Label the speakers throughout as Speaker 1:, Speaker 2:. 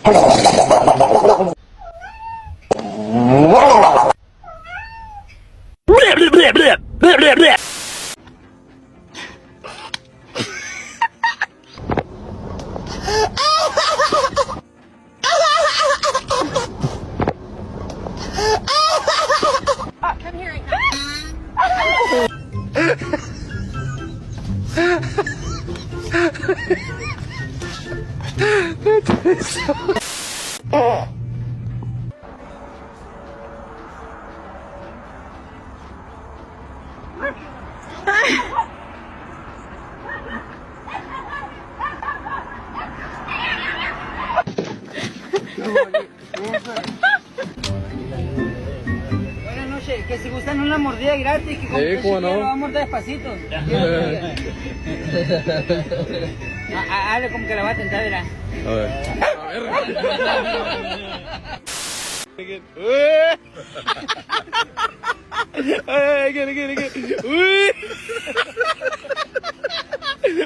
Speaker 1: Come here right now.
Speaker 2: Buenas noches, que si gustan una mordida gratis, que con lo vamos a morder despacito. Hazle como que la va a tentar, verá.
Speaker 3: A ver. Again.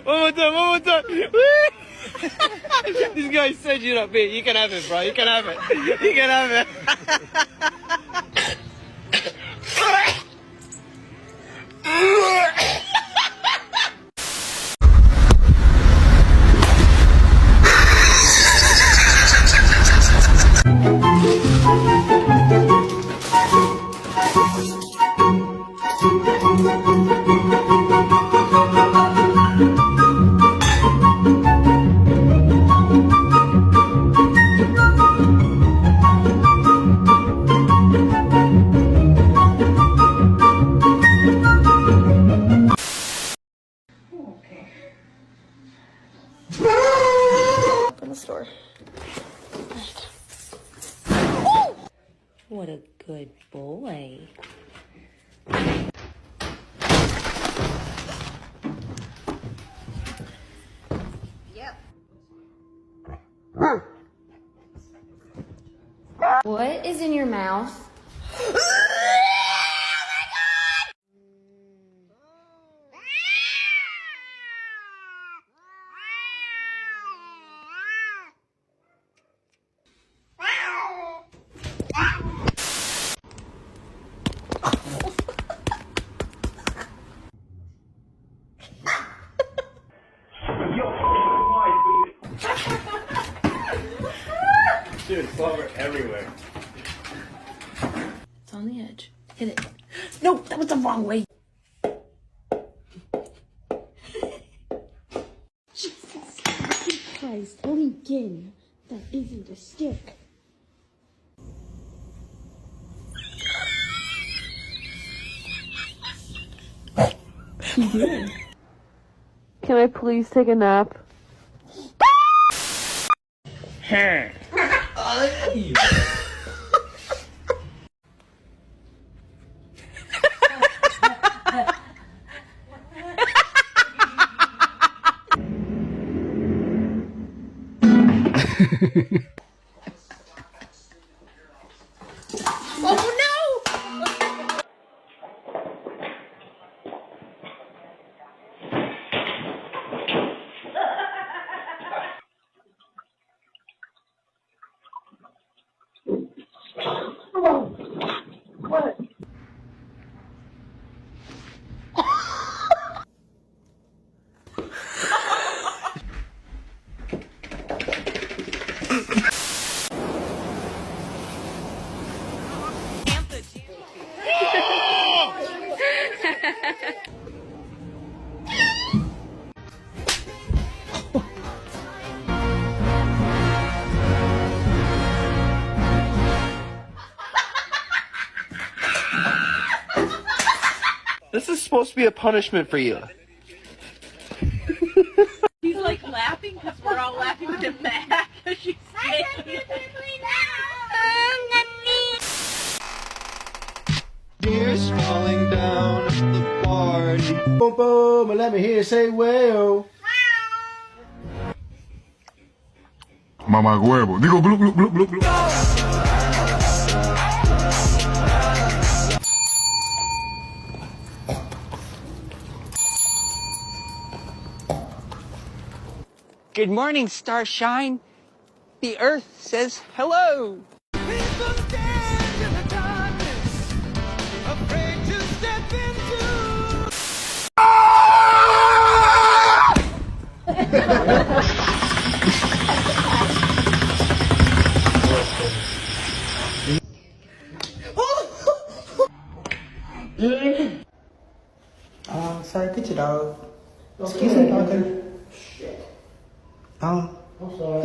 Speaker 3: One more time. This guy said you not big. You can have it, bro. You can have it.
Speaker 1: In the store.
Speaker 4: What a good boy.
Speaker 1: Yep.
Speaker 4: What is in your mouth?
Speaker 3: Dude, clover everywhere.
Speaker 4: It's on the edge. Hit it. No, that was the wrong way.
Speaker 5: Jesus Christ, only again. That isn't a stick.
Speaker 1: Can I please take a nap?
Speaker 3: This is supposed to be a punishment for you.
Speaker 6: He's like laughing because we're all laughing with him back. She's
Speaker 3: Tears falling down at the party.
Speaker 7: Boom, boom, and let me hear you say, well.
Speaker 8: Mamá huevo. Digo, glu, glu, glu, glu, glu.
Speaker 2: Good morning, Starshine. The earth says hello. Sorry, picture dog. Excuse me, dog.
Speaker 7: I'm sorry.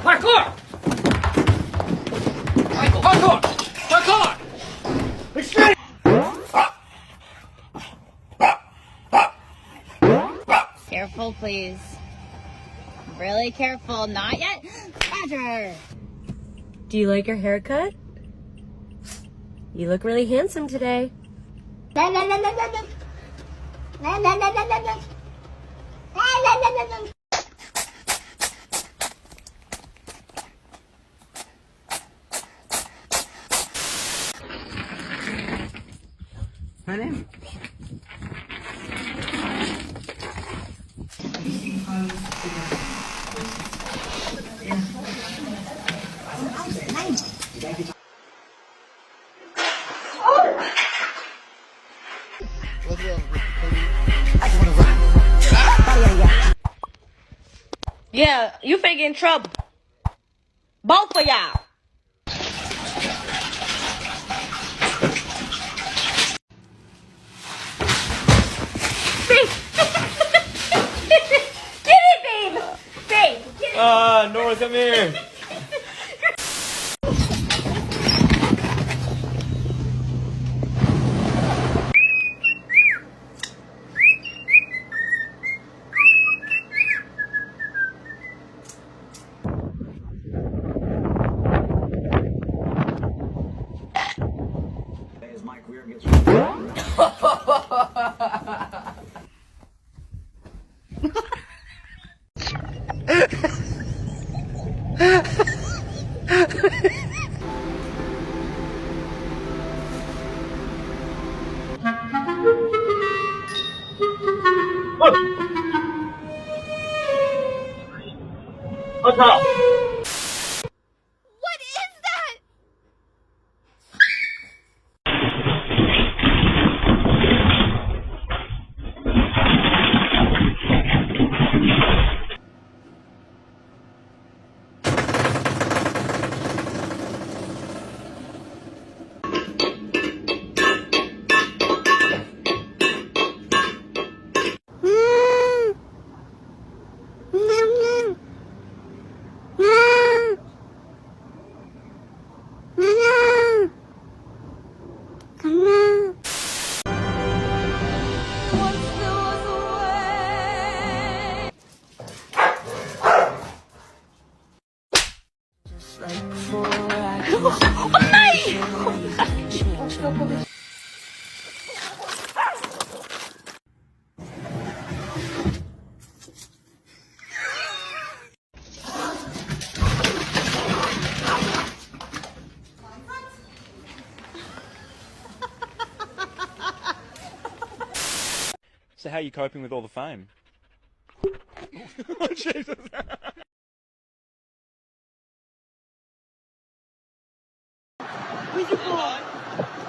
Speaker 2: Parkour! Parkour! Parkour!
Speaker 9: Careful, please. Really careful. Not yet. Roger.
Speaker 10: Do you like your haircut? You look really handsome today.
Speaker 2: Honey?
Speaker 6: Yeah, you finna get in trouble. Both of y'all.
Speaker 9: Get it, babe. Babe, get it.
Speaker 3: Nora, come here.
Speaker 9: What is that?
Speaker 3: So how are you coping with all the fame? Oh, Jesus.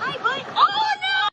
Speaker 9: Hi, bud. Oh, no!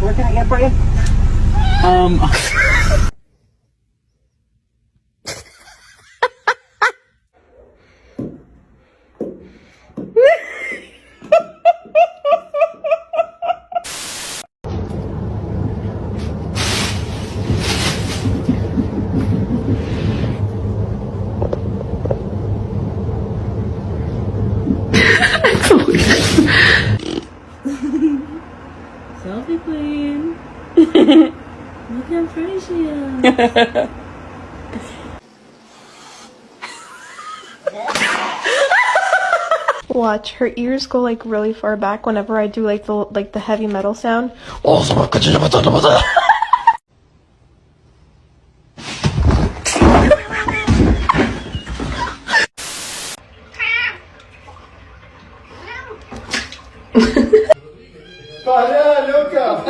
Speaker 2: What can I get for you?
Speaker 5: darling. Look how pretty she is.
Speaker 1: Watch, her ears go like really far back whenever I do like the heavy metal sound.
Speaker 7: Para, loca.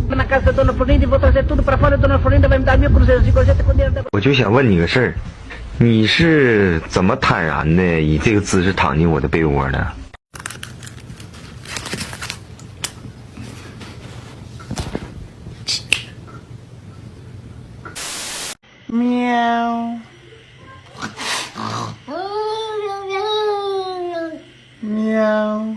Speaker 2: Na casa da Dona Florinda e vou trazer tudo pra fora. A Dona Florinda vai me dar 1000 cruzeiros de gorjeta com dinheiro da...
Speaker 11: 我就想问你个事儿，你是怎么坦然的以这个姿势躺进我的被窝的？
Speaker 2: 喵。喵。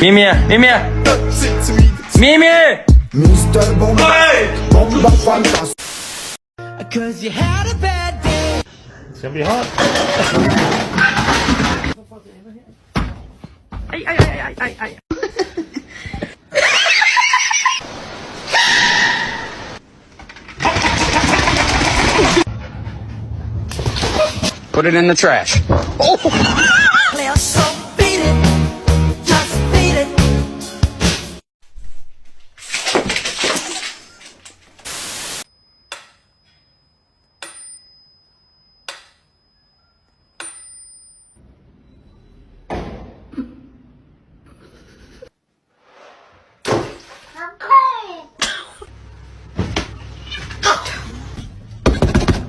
Speaker 2: 咪咪，咪咪，咪咪。Cause you had a bad day.
Speaker 3: It's gonna be hot.
Speaker 2: Ay. Put it in the trash.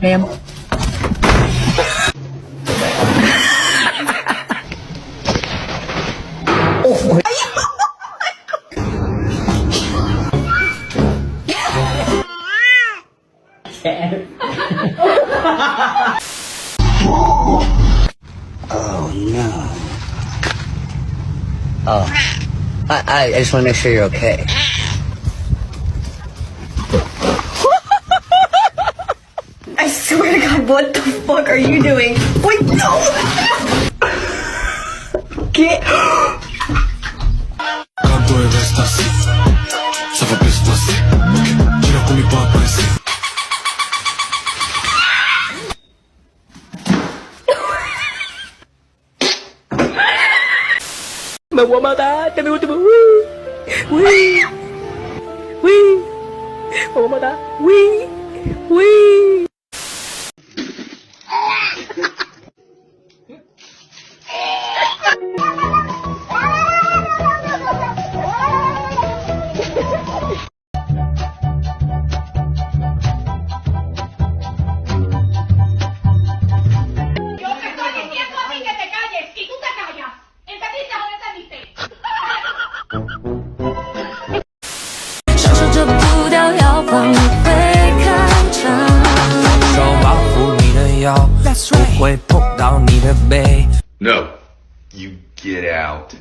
Speaker 2: Ma'am. Oh no. Oh. I just want to make sure you're okay.
Speaker 6: I swear to God, what the fuck are you doing? Wait, no! Get. Me voy a matar, te me gusta. Uy, uy, uy. Me voy a matar. Uy, uy.
Speaker 11: No, you get out.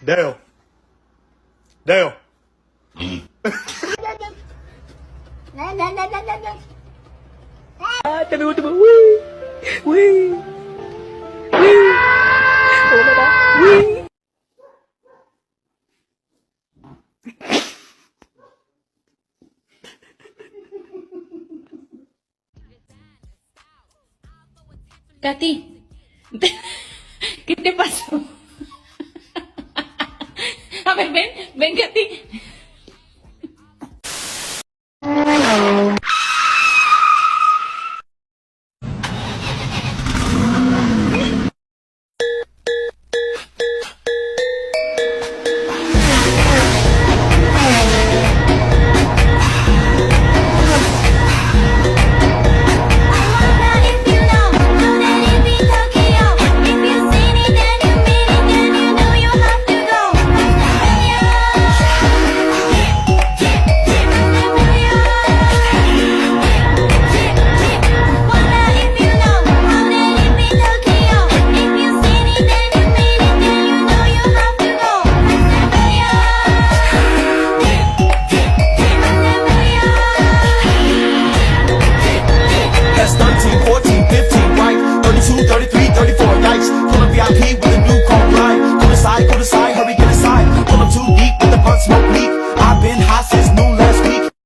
Speaker 3: Dale. Dale.
Speaker 6: Te me gusta. Uy, uy, uy. Me voy a matar. Uy.
Speaker 10: Katy, ¿qué te pasó? A ver, ven, Katy.
Speaker 12: lights. Pull up VIP with a new chrome light. Go to side, hurry, get inside. Pull up too deep with the blunt smoke leak.